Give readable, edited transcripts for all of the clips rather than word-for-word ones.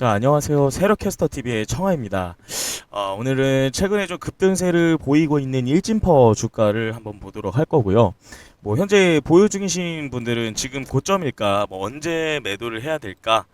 자, 안녕하세요. 세력캐스터TV의 청하입니다. 오늘은 최근에 좀 급등세를 보이고 있는 일진파워 주가를 한번 보도록 할 거고요. 현재 보유 중이신 분들은 지금 고점일까, 언제 매도를 해야 될까,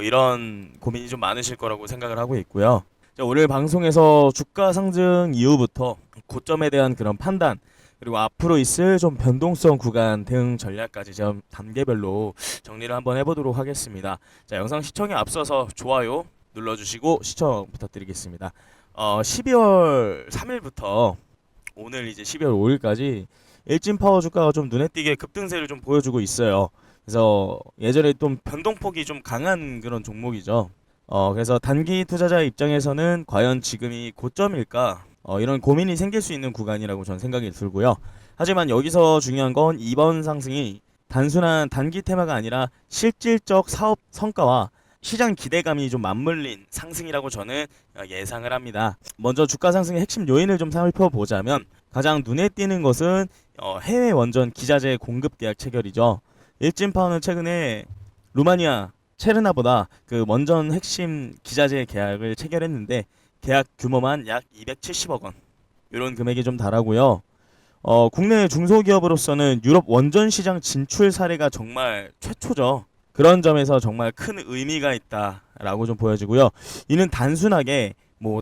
이런 고민이 좀 많으실 거라고 생각을 하고 있고요. 자, 오늘 방송에서 주가 상승 이후부터 고점에 대한 그런 판단, 그리고 앞으로 있을 좀 변동성 구간 대응 전략까지 좀 단계별로 정리를 한번 해보도록 하겠습니다. 자, 영상 시청에 앞서서 좋아요 눌러주시고 시청 부탁드리겠습니다. 12월 3일부터 오늘 이제 12월 5일까지 일진파워 주가가 좀 눈에 띄게 급등세를 좀 보여주고 있어요. 그래서 예전에 좀 변동폭이 좀 강한 그런 종목이죠. 그래서 단기 투자자 입장에서는 과연 지금이 고점일까? 이런 고민이 생길 수 있는 구간이라고 저는 생각이 들고요. 하지만 여기서 중요한 건 이번 상승이 단순한 단기 테마가 아니라 실질적 사업 성과와 시장 기대감이 좀 맞물린 상승이라고 저는 예상을 합니다. 먼저 주가 상승의 핵심 요인을 좀 살펴보자면 가장 눈에 띄는 것은 해외 원전 기자재 공급 계약 체결이죠. 일진파워는 최근에 루마니아 체르나보다 그 원전 핵심 기자재 계약을 체결했는데 계약 규모만 약 270억 원. 이런 금액이 좀 다르고요. 국내 중소기업으로서는 유럽 원전 시장 진출 사례가 정말 최초죠. 그런 점에서 정말 큰 의미가 있다라고 좀 보여지고요. 이는 단순하게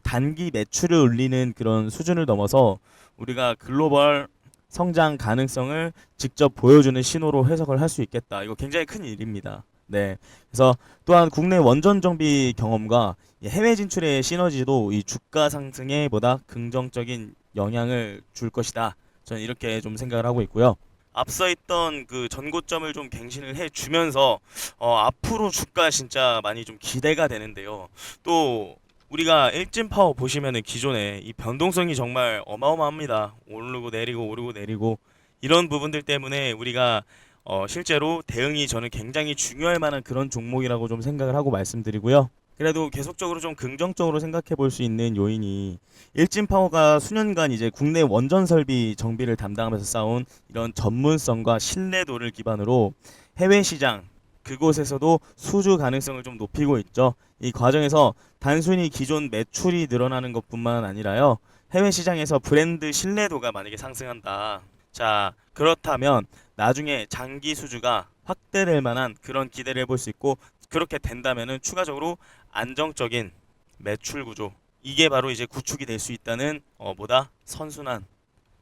단기 매출을 올리는 그런 수준을 넘어서 우리가 글로벌 성장 가능성을 직접 보여주는 신호로 해석을 할 수 있겠다. 이거 굉장히 큰 일입니다. 네. 그래서 또한 국내 원전 정비 경험과 해외 진출의 시너지도 이 주가 상승에 보다 긍정적인 영향을 줄 것이다. 저는 이렇게 좀 생각을 하고 있고요. 앞서 있던 그 전고점을 좀 갱신을 해주면서 앞으로 주가 진짜 많이 좀 기대가 되는데요. 또 우리가 일진파워 보시면은 기존에 이 변동성이 정말 어마어마합니다. 오르고 내리고 오르고 내리고 이런 부분들 때문에 우리가 실제로 대응이 저는 굉장히 중요할 만한 그런 종목이라고 좀 생각을 하고 말씀드리고요. 그래도 계속적으로 좀 긍정적으로 생각해 볼 수 있는 요인이 일진파워가 수년간 이제 국내 원전 설비 정비를 담당하면서 쌓아온 이런 전문성과 신뢰도를 기반으로 해외 시장 그곳에서도 수주 가능성을 좀 높이고 있죠. 이 과정에서 단순히 기존 매출이 늘어나는 것뿐만 아니라요. 해외 시장에서 브랜드 신뢰도가 만약에 상승한다. 자, 그렇다면 나중에 장기 수주가 확대될 만한 그런 기대를 해볼 수 있고 그렇게 된다면은 추가적으로 안정적인 매출 구조 이게 바로 이제 구축이 될 수 있다는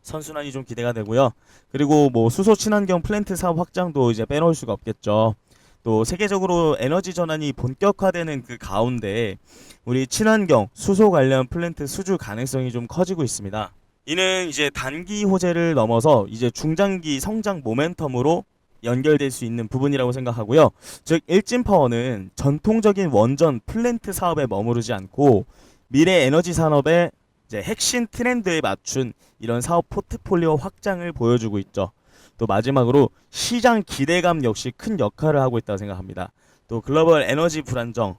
선순환이 좀 기대가 되고요. 그리고 수소 친환경 플랜트 사업 확장도 이제 빼놓을 수가 없겠죠. 또 세계적으로 에너지 전환이 본격화되는 그 가운데 우리 친환경 수소 관련 플랜트 수주 가능성이 좀 커지고 있습니다. 이는 이제 단기 호재를 넘어서 이제 중장기 성장 모멘텀으로 연결될 수 있는 부분이라고 생각하고요. 즉 일진파워는 전통적인 원전 플랜트 사업에 머무르지 않고 미래 에너지 산업의 이제 핵심 트렌드에 맞춘 이런 사업 포트폴리오 확장을 보여주고 있죠. 또 마지막으로 시장 기대감 역시 큰 역할을 하고 있다고 생각합니다. 또 글로벌 에너지 불안정,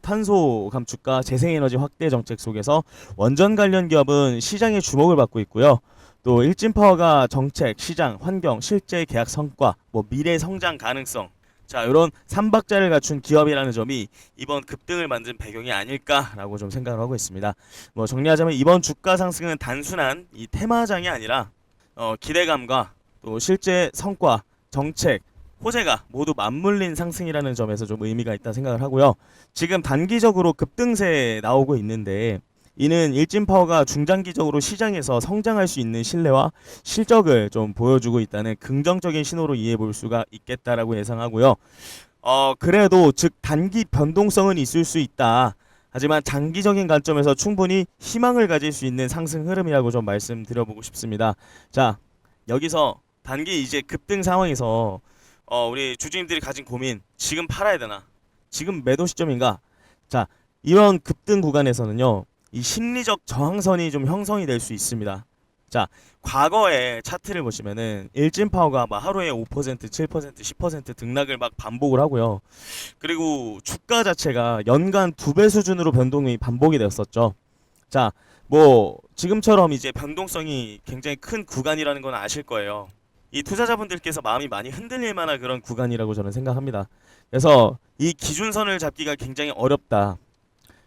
탄소 감축과 재생에너지 확대 정책 속에서 원전 관련 기업은 시장의 주목을 받고 있고요. 또 일진파워가 정책, 시장, 환경, 실제 계약 성과, 미래 성장 가능성 자 이런 삼박자를 갖춘 기업이라는 점이 이번 급등을 만든 배경이 아닐까라고 좀 생각을 하고 있습니다. 정리하자면 이번 주가 상승은 단순한 이 테마장이 아니라 기대감과 또 실제 성과, 정책, 호재가 모두 맞물린 상승이라는 점에서 좀 의미가 있다 생각을 하고요. 지금 단기적으로 급등세 나오고 있는데 이는 일진파워가 중장기적으로 시장에서 성장할 수 있는 신뢰와 실적을 좀 보여주고 있다는 긍정적인 신호로 이해해 볼 수가 있겠다라고 예상하고요. 그래도 즉 단기 변동성은 있을 수 있다. 하지만 장기적인 관점에서 충분히 희망을 가질 수 있는 상승 흐름이라고 좀 말씀드려보고 싶습니다. 자, 여기서 단기 이제 급등 상황에서 우리 주주님들이 가진 고민 지금 팔아야 되나? 지금 매도 시점인가? 자, 이런 급등 구간에서는요. 이 심리적 저항선이 좀 형성이 될 수 있습니다. 자, 과거의 차트를 보시면은 일진파워가 하루에 5%, 7%, 10% 등락을 막 반복을 하고요. 그리고 주가 자체가 연간 2배 수준으로 변동이 반복이 되었었죠. 자, 지금처럼 이제 변동성이 굉장히 큰 구간이라는 건 아실 거예요. 이 투자자분들께서 마음이 많이 흔들릴 만한 그런 구간이라고 저는 생각합니다. 그래서 이 기준선을 잡기가 굉장히 어렵다.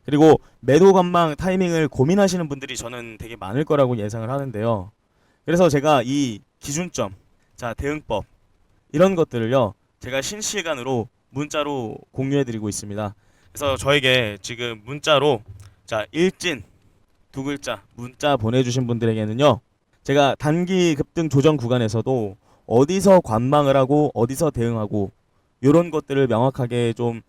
그리고 매도 관망 타이밍을 고민하시는 분들이 저는 되게 많을 거라고 예상을 하는데요. 그래서 제가 이 기준점, 자, 대응법 이런 것들을요. 제가 실시간으로 문자로 공유해 드리고 있습니다. 그래서 저에게 지금 문자로 자, 일진 두 글자 문자 보내주신 분들에게는요. 제가 단기 급등 조정 구간에서도 어디서 관망을 하고 어디서 대응하고 이런 것들을 명확하게 좀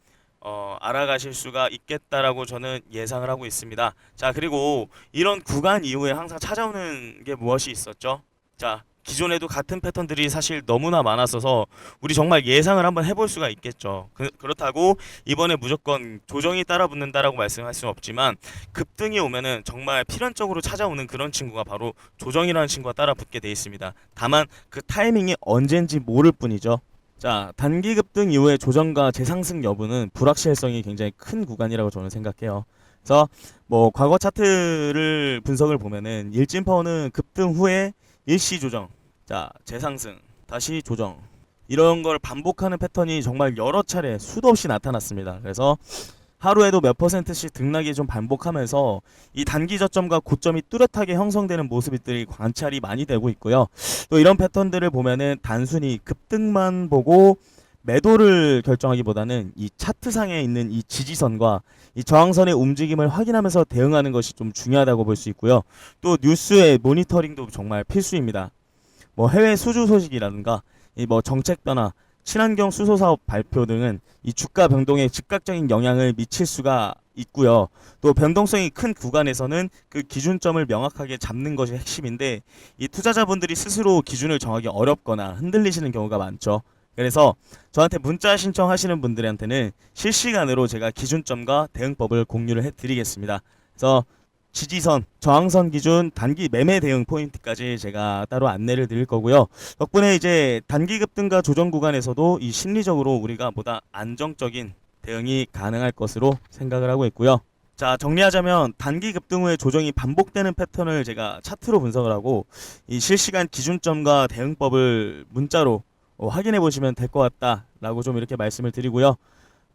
알아가실 수가 있겠다라고 저는 예상을 하고 있습니다. 자, 그리고 이런 구간 이후에 항상 찾아오는 게 무엇이 있었죠? 자, 기존에도 같은 패턴들이 사실 너무나 많았어서 우리 정말 예상을 한번 해볼 수가 있겠죠. 그렇다고 이번에 무조건 조정이 따라붙는다라고 말씀할 수는 없지만 급등이 오면은 정말 필연적으로 찾아오는 그런 친구가 바로 조정이라는 친구가 따라붙게 돼 있습니다. 다만 그 타이밍이 언젠지 모를 뿐이죠. 자, 단기 급등 이후에 조정과 재상승 여부는 불확실성이 굉장히 큰 구간이라고 저는 생각해요. 그래서 뭐 과거 차트를 분석을 보면은 일진파워는 급등 후에 일시 조정, 자, 재상승, 다시 조정 이런 걸 반복하는 패턴이 정말 여러 차례 수도 없이 나타났습니다. 그래서 하루에도 몇 퍼센트씩 등락이 좀 반복하면서 이 단기 저점과 고점이 뚜렷하게 형성되는 모습들이 관찰이 많이 되고 있고요. 또 이런 패턴들을 보면은 단순히 급등만 보고 매도를 결정하기보다는 이 차트상에 있는 이 지지선과 이 저항선의 움직임을 확인하면서 대응하는 것이 좀 중요하다고 볼 수 있고요. 또 뉴스의 모니터링도 정말 필수입니다. 뭐 해외 수주 소식이라든가 이 뭐 정책 변화, 친환경 수소 사업 발표 등은 이 주가 변동에 즉각적인 영향을 미칠 수가 있고요. 또 변동성이 큰 구간에서는 그 기준점을 명확하게 잡는 것이 핵심인데 이 투자자분들이 스스로 기준을 정하기 어렵거나 흔들리시는 경우가 많죠. 그래서 저한테 문자 신청하시는 분들한테는 실시간으로 제가 기준점과 대응법을 공유를 해드리겠습니다. 그래서 지지선, 저항선 기준, 단기 매매 대응 포인트까지 제가 따로 안내를 드릴 거고요. 덕분에 이제 단기 급등과 조정 구간에서도 이 심리적으로 우리가 보다 안정적인 대응이 가능할 것으로 생각을 하고 있고요. 자, 정리하자면 단기 급등 후에 조정이 반복되는 패턴을 제가 차트로 분석을 하고 이 실시간 기준점과 대응법을 문자로 확인해 보시면 될 것 같다라고 좀 이렇게 말씀을 드리고요.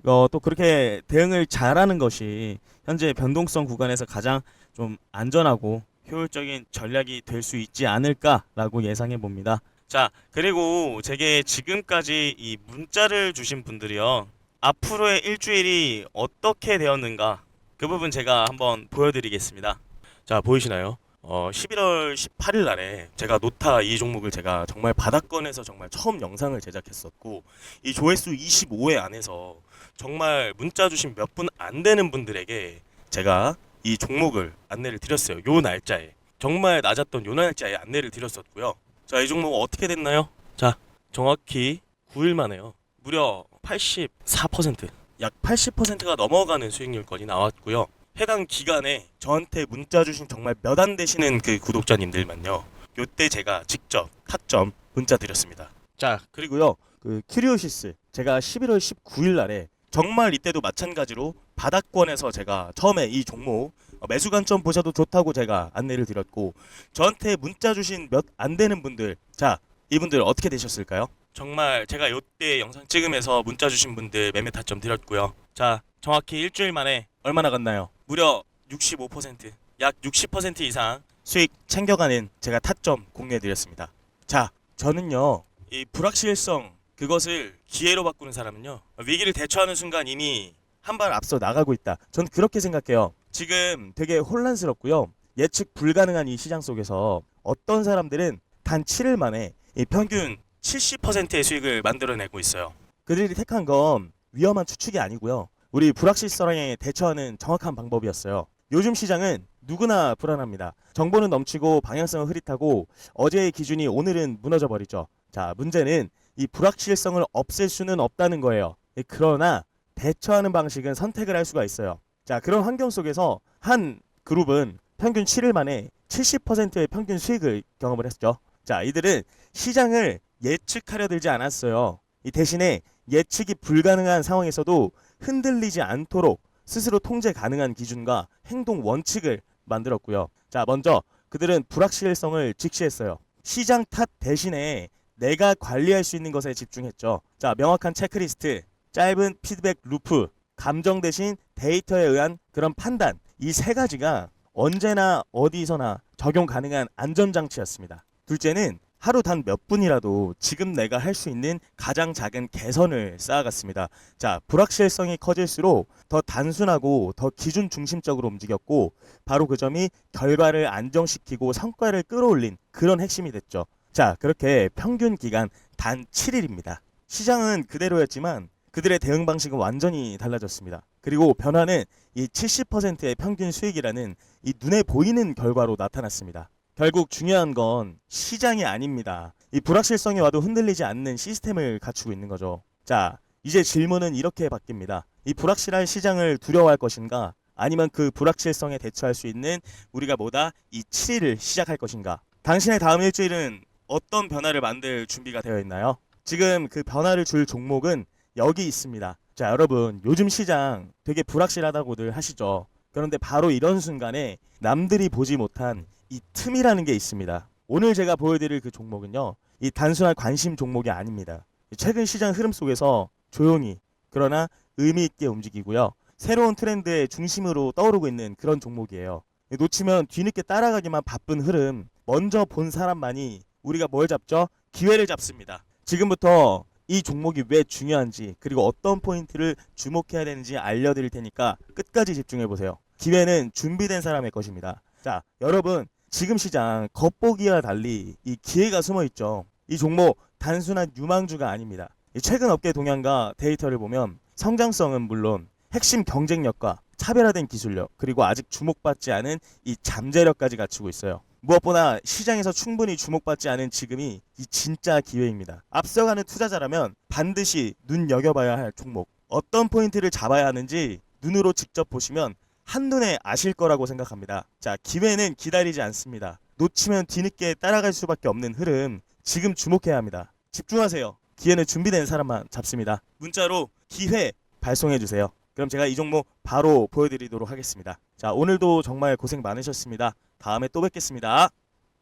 또 그렇게 대응을 잘하는 것이 현재 변동성 구간에서 가장 좀 안전하고 효율적인 전략이 될 수 있지 않을까라고 예상해 봅니다. 자, 그리고 제게 지금까지 이 문자를 주신 분들이요. 앞으로의 일주일이 어떻게 되었는가 그 부분 제가 한번 보여드리겠습니다. 자, 보이시나요? 11월 18일 날에 제가 노타 이 종목을 제가 정말 바닥권에서 정말 처음 영상을 제작했었고 이 조회수 25회 안에서 정말 문자 주신 몇 분 안 되는 분들에게 제가 이 종목을 안내를 드렸어요. 요 날짜에 정말 낮았던 요 날짜에 안내를 드렸었고요. 자, 이 종목 어떻게 됐나요? 자, 정확히 9일 만에요. 무려 84%, 약 80%가 넘어가는 수익률권이 나왔고요. 해당 기간에 저한테 문자 주신 정말 몇 안 되시는 그 구독자님들만요. 요때 제가 직접 타점 문자 드렸습니다. 자, 그리고요. 그 큐리오시스 제가 11월 19일 날에 정말 이때도 마찬가지로 바닥권에서 제가 처음에 이 종목 매수 관점 보셔도 좋다고 제가 안내를 드렸고 저한테 문자 주신 몇 안 되는 분들 자, 이분들 어떻게 되셨을까요? 정말 제가 요때 영상 찍으면서 문자 주신 분들 매매 타점 드렸고요. 자, 정확히 일주일 만에 얼마 나갔나요? 무려 65%, 약 60% 이상 수익 챙겨가는 제가 타점 공유해드렸습니다. 자, 저는요, 이 불확실성 그것을 기회로 바꾸는 사람은요, 위기를 대처하는 순간 이미 한 발 앞서 나가고 있다. 저는 그렇게 생각해요. 지금 되게 혼란스럽고요. 예측 불가능한 이 시장 속에서 어떤 사람들은 단 7일 만에 이 평균 70%의 수익을 만들어내고 있어요. 그들이 택한 건 위험한 추측이 아니고요. 우리 불확실성에 대처하는 정확한 방법이었어요. 요즘 시장은 누구나 불안합니다. 정보는 넘치고 방향성은 흐릿하고 어제의 기준이 오늘은 무너져 버리죠. 자, 문제는 이 불확실성을 없앨 수는 없다는 거예요. 그러나 대처하는 방식은 선택을 할 수가 있어요. 자, 그런 환경 속에서 한 그룹은 평균 7일 만에 70%의 평균 수익을 경험을 했죠. 자, 이들은 시장을 예측하려 들지 않았어요. 이 대신에 예측이 불가능한 상황에서도 흔들리지 않도록 스스로 통제 가능한 기준과 행동 원칙을 만들었고요. 자, 먼저 그들은 불확실성을 직시했어요. 시장 탓 대신에 내가 관리할 수 있는 것에 집중했죠. 자, 명확한 체크리스트, 짧은 피드백 루프, 감정 대신 데이터에 의한 그런 판단, 이 세 가지가 언제나 어디서나 적용 가능한 안전장치였습니다. 둘째는 하루 단 몇 분이라도 지금 내가 할 수 있는 가장 작은 개선을 쌓아갔습니다. 자, 불확실성이 커질수록 더 단순하고 더 기준 중심적으로 움직였고, 바로 그 점이 결과를 안정시키고 성과를 끌어올린 그런 핵심이 됐죠. 자, 그렇게 평균 기간 단 7일입니다. 시장은 그대로였지만 그들의 대응 방식은 완전히 달라졌습니다. 그리고 변화는 이 70%의 평균 수익이라는 이 눈에 보이는 결과로 나타났습니다. 결국 중요한 건 시장이 아닙니다. 이 불확실성이 와도 흔들리지 않는 시스템을 갖추고 있는 거죠. 자, 이제 질문은 이렇게 바뀝니다. 이 불확실한 시장을 두려워할 것인가? 아니면 그 불확실성에 대처할 수 있는 우리가 뭐다? 이 7일을 시작할 것인가? 당신의 다음 일주일은 어떤 변화를 만들 준비가 되어 있나요? 지금 그 변화를 줄 종목은 여기 있습니다. 자, 여러분, 요즘 시장 되게 불확실하다고들 하시죠. 그런데 바로 이런 순간에 남들이 보지 못한 이 틈이라는 게 있습니다. 오늘 제가 보여드릴 그 종목은요, 이 단순한 관심 종목이 아닙니다. 최근 시장 흐름 속에서 조용히 그러나 의미 있게 움직이고요, 새로운 트렌드의 중심으로 떠오르고 있는 그런 종목이에요. 놓치면 뒤늦게 따라가기만 바쁜 흐름, 먼저 본 사람만이 우리가 뭘 잡죠? 기회를 잡습니다. 지금부터 이 종목이 왜 중요한지, 그리고 어떤 포인트를 주목해야 되는지 알려드릴 테니까 끝까지 집중해보세요. 기회는 준비된 사람의 것입니다. 자, 여러분, 지금 시장 겉보기와 달리 이 기회가 숨어있죠. 이 종목 단순한 유망주가 아닙니다. 최근 업계 동향과 데이터를 보면 성장성은 물론 핵심 경쟁력과 차별화된 기술력, 그리고 아직 주목받지 않은 이 잠재력까지 갖추고 있어요. 무엇보다 시장에서 충분히 주목받지 않은 지금이 이 진짜 기회입니다. 앞서가는 투자자라면 반드시 눈여겨봐야 할 종목, 어떤 포인트를 잡아야 하는지 눈으로 직접 보시면 한눈에 아실 거라고 생각합니다. 자, 기회는 기다리지 않습니다. 놓치면 뒤늦게 따라갈 수밖에 없는 흐름, 지금 주목해야 합니다. 집중하세요. 기회는 준비된 사람만 잡습니다. 문자로 기회 발송해주세요. 그럼 제가 이 종목 바로 보여드리도록 하겠습니다. 자, 오늘도 정말 고생 많으셨습니다. 다음에 또 뵙겠습니다.